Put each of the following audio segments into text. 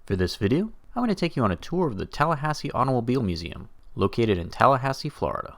For this video, I'm going to take you on a tour of the Tallahassee Automobile Museum, located in Tallahassee, Florida.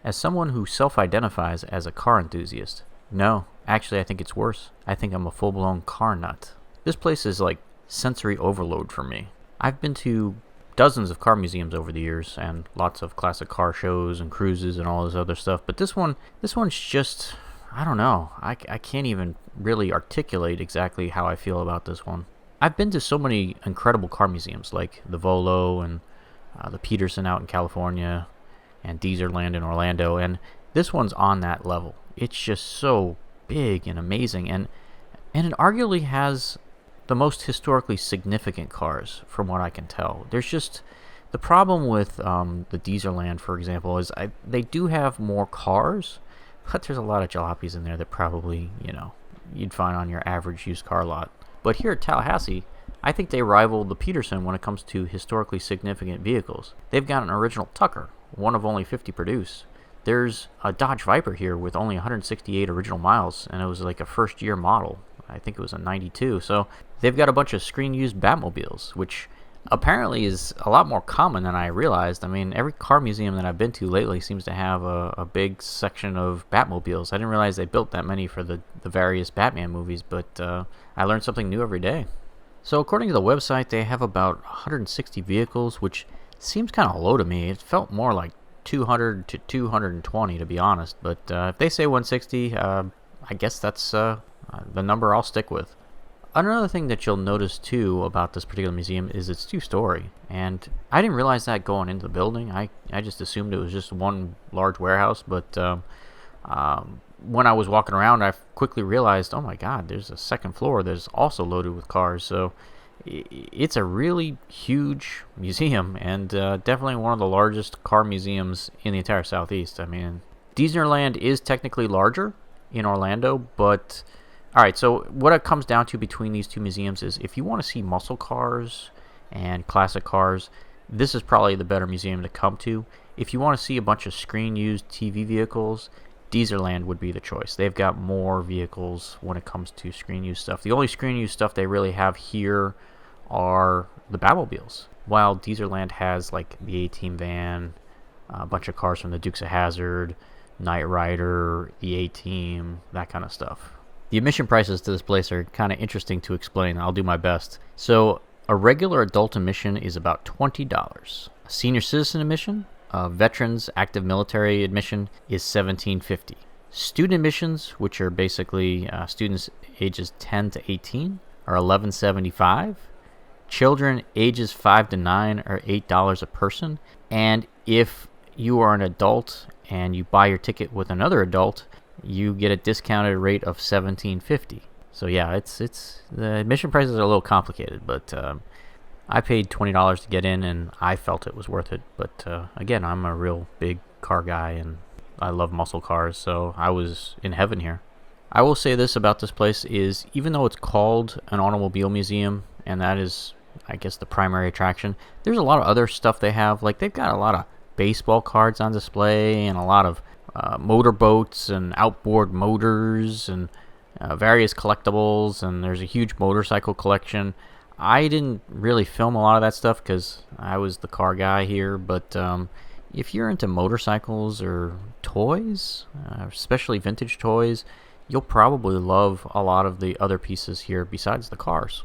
As someone who self-identifies as a car enthusiast, no, actually I think it's worse. I think I'm a full-blown car nut. This place is like sensory overload for me. I've been to dozens of car museums over the years and lots of classic car shows and cruises and all this other stuff, but this one's just, I don't know. I can't even really articulate exactly how I feel about this one. I've been to so many incredible car museums like the DeVoe L and the Peterson out in California, and Deezerland in Orlando, and this one's on that level. It's just so big and amazing, and it arguably has the most historically significant cars, from what I can tell. There's just the problem with the Deezerland, for example, is they do have more cars, but there's a lot of jalopies in there that probably, you'd find on your average used car lot. But here at Tallahassee, I think they rival the Peterson when it comes to historically significant vehicles. They've got an original Tucker, one of only 50 produced. There's a Dodge Viper here with only 168 original miles, and it was like a first-year model. I think it was a 92. So they've got a bunch of screen-used Batmobiles, which apparently is a lot more common than I realized. I mean, every car museum that I've been to lately seems to have a big section of Batmobiles. I didn't realize they built that many for the various Batman movies, but I learned something new every day. So according to the website, they have about 160 vehicles, which seems kind of low to me. It felt more like 200 to 220, to be honest. But if they say 160, I guess that's the number I'll stick with. Another thing that you'll notice, too, about this particular museum is it's two-story. And I didn't realize that going into the building. I just assumed it was just one large warehouse. But when I was walking around, I quickly realized, oh my God, there's a second floor that's also loaded with cars. So it's a really huge museum, and definitely one of the largest car museums in the entire Southeast. I mean, Deezerland is technically larger in Orlando, but alright, so what it comes down to between these two museums is if you want to see muscle cars and classic cars, this is probably the better museum to come to. If you want to see a bunch of screen-used TV vehicles, Deezerland would be the choice. They've got more vehicles when it comes to screen-used stuff. The only screen-used stuff they really have here are the Batmobiles, while Deezerland has like the A-Team van, a bunch of cars from the Dukes of Hazzard, Knight Rider, the A-Team, that kind of stuff. The admission prices to this place are kind of interesting to explain. I'll do my best. So a regular adult admission is about $20. A senior citizen admission, veterans active military admission, is $17.50. Student admissions, which are basically students ages 10 to 18, are $11.75. Children ages 5 to 9 are $8 a person. And if you are an adult and you buy your ticket with another adult, you get a discounted rate of $17.50. So yeah, it's the admission prices are a little complicated, but I paid $20 to get in, and I felt it was worth it. But again, I'm a real big car guy, and I love muscle cars, so I was in heaven here. I will say this about this place is, even though it's called an automobile museum, and that is, I guess, the primary attraction, there's a lot of other stuff they have. Like, they've got a lot of baseball cards on display, and a lot of motorboats and outboard motors, and various collectibles, and there's a huge motorcycle collection. I didn't really film a lot of that stuff because I was the car guy here, but if you're into motorcycles or toys, especially vintage toys, you'll probably love a lot of the other pieces here besides the cars.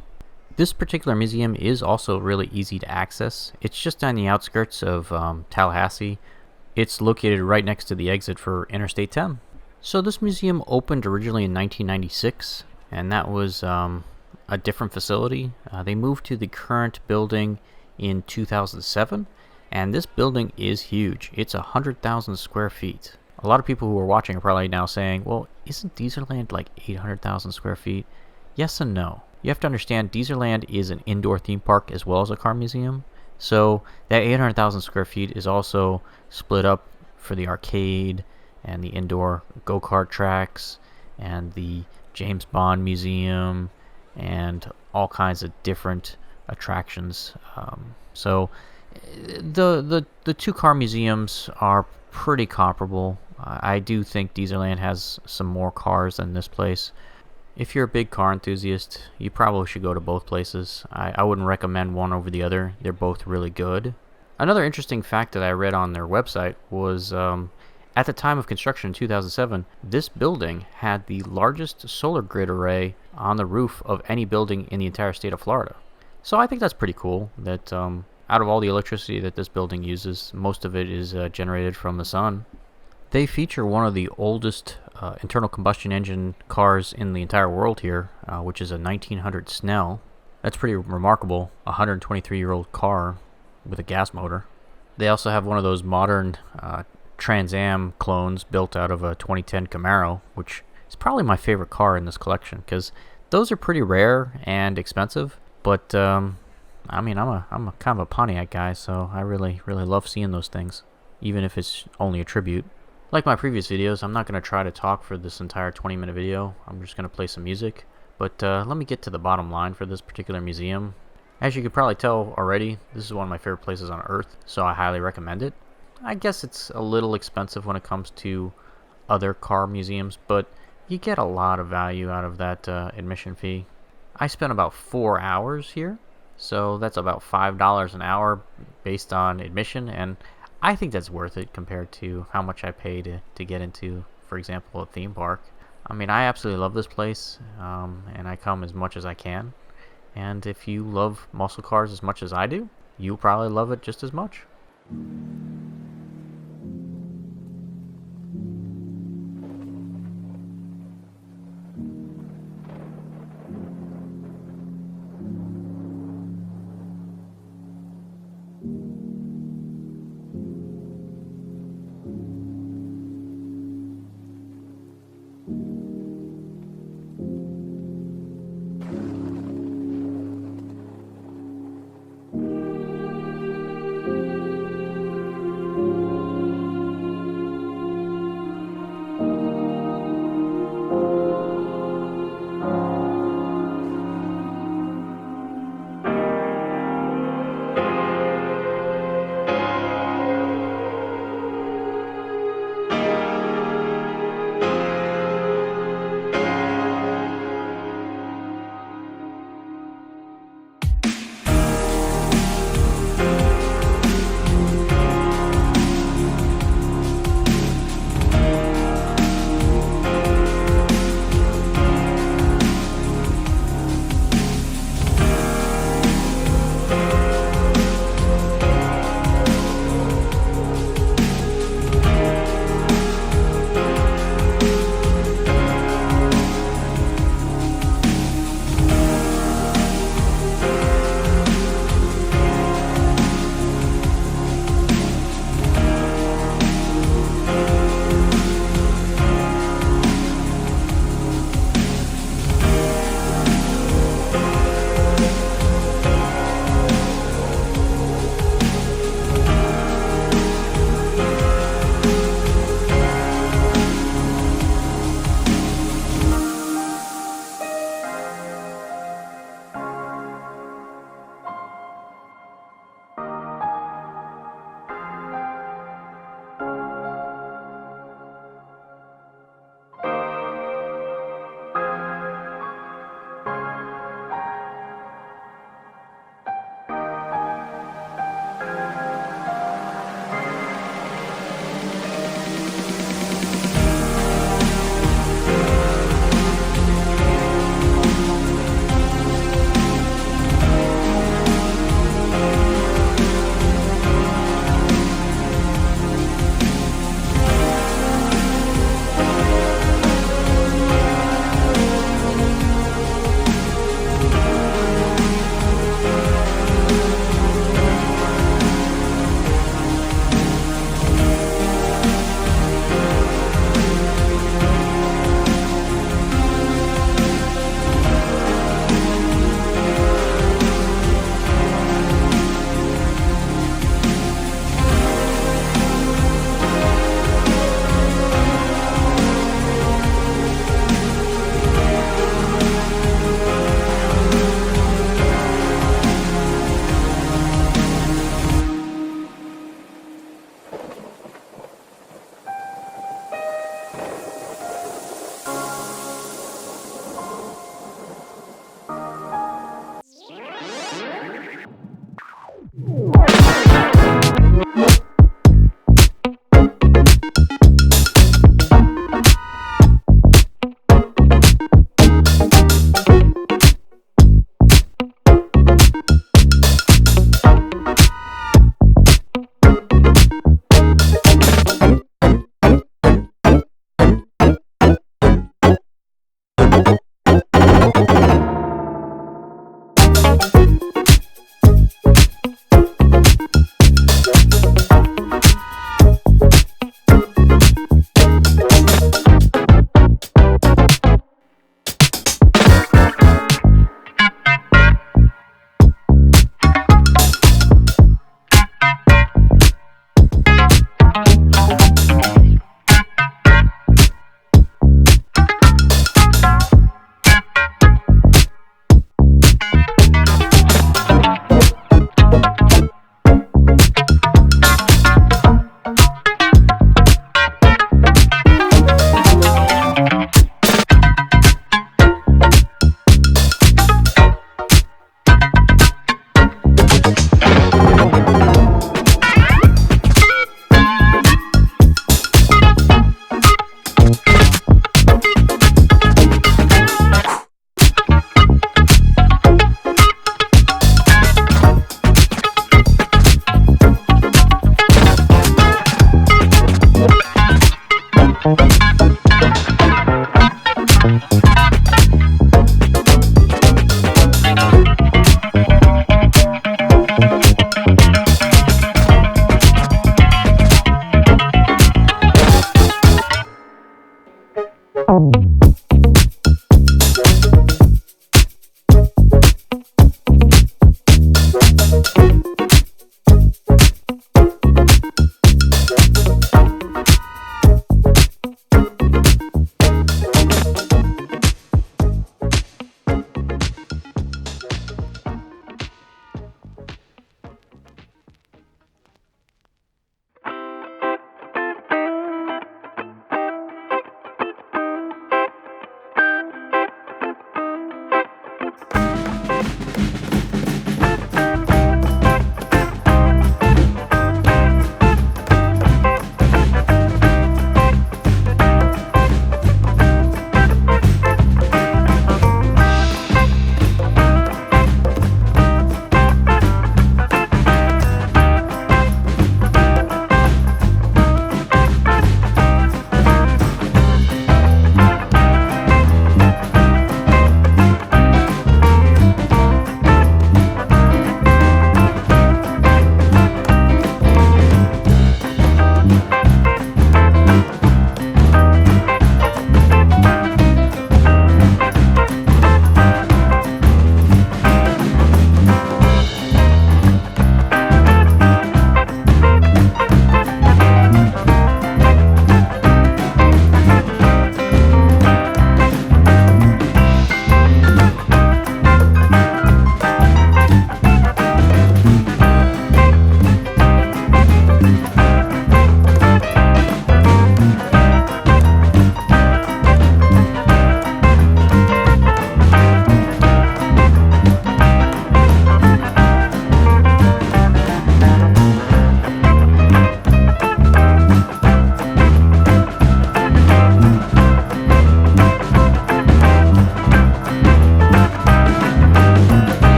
This particular museum is also really easy to access. It's just on the outskirts of Tallahassee. It's located right next to the exit for Interstate 10. So this museum opened originally in 1996, and that was a different facility. They moved to the current building in 2007, and this building is huge. It's 100,000 square feet. A lot of people who are watching are probably now saying, well, isn't Deezerland like 800,000 square feet? Yes and no. You have to understand, Deezerland is an indoor theme park as well as a car museum. So that 800,000 square feet is also split up for the arcade and the indoor go-kart tracks and the James Bond Museum and all kinds of different attractions. So the two car museums are pretty comparable. I do think Deezerland has some more cars than this place. If you're a big car enthusiast, you probably should go to both places. I wouldn't recommend one over the other. They're both really good. Another interesting fact that I read on their website was at the time of construction in 2007, this building had the largest solar grid array on the roof of any building in the entire state of Florida. So I think that's pretty cool that out of all the electricity that this building uses, most of it is generated from the sun. They feature one of the oldest internal combustion engine cars in the entire world here, which is a 1900 Snell. That's pretty remarkable, a 123-year-old car with a gas motor. They also have one of those modern Trans Am clones built out of a 2010 Camaro, which is probably my favorite car in this collection because those are pretty rare and expensive. But I mean, I'm a kind of a Pontiac guy, so I really love seeing those things, even if it's only a tribute. Like my previous videos, I'm not going to try to talk for this entire 20-minute video. I'm just going to play some music. But let me get to the bottom line for this particular museum. As you could probably tell already, this is one of my favorite places on earth, so I highly recommend it. I guess it's a little expensive when it comes to other car museums, but you get a lot of value out of that admission fee. I spent about 4 hours here, so that's about $5 an hour based on admission, and I think that's worth it compared to how much I pay to get into, for example, a theme park. I mean, I absolutely love this place, and I come as much as I can. And if you love muscle cars as much as I do, you'll probably love it just as much.